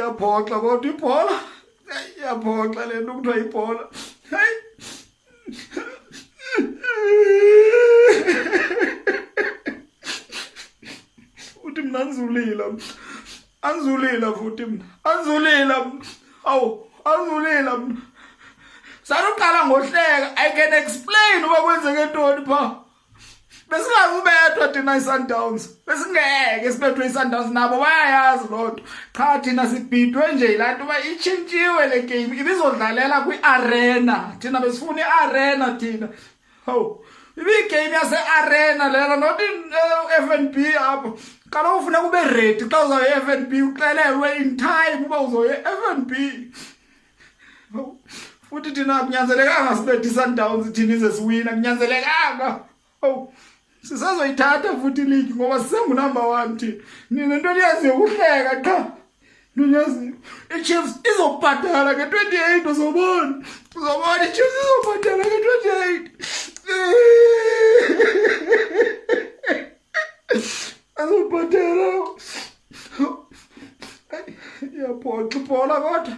iyaphoxa kodwa ibhola iyaphoxa le nto kuthiwa ibhola. Hayi uthi mna anzulila futhi mna anzulila awu anzulila mna saruqala ngohleka. I can explain uba kwenzeke ntoni pha. Besingazubethwa thina iSundowns, besingeke sibethwe iSundowns, nabo bayayazi loo nto. Qha thina sibhidwe nje yilaa nto uba itshintshiwe le game ibizodlalela kwi-arena. Thina besifuna i-arena thina. Hawu ibigame yase-arena lena not F&B apha. Kaloku ufuneka ube ready xa uzawuya e-F&B uxelelwe in time uba uzoya e-F&B. Futhi thina kunyanzelekanga sibethe iSundowns thina ize siwina, kunyanzelekanga. Hawu sisazoyithatha futhi iligi ngoba sisengunumber 1 thina. Nina nto niyaziyo ukuhleka qha. Nonyaziyo iChiefs izobhatala nge-28 uzobona. Uzobona iChiefs izobhatala nge-28. Azobhatala. Iyaphoxa ibhola kodwa.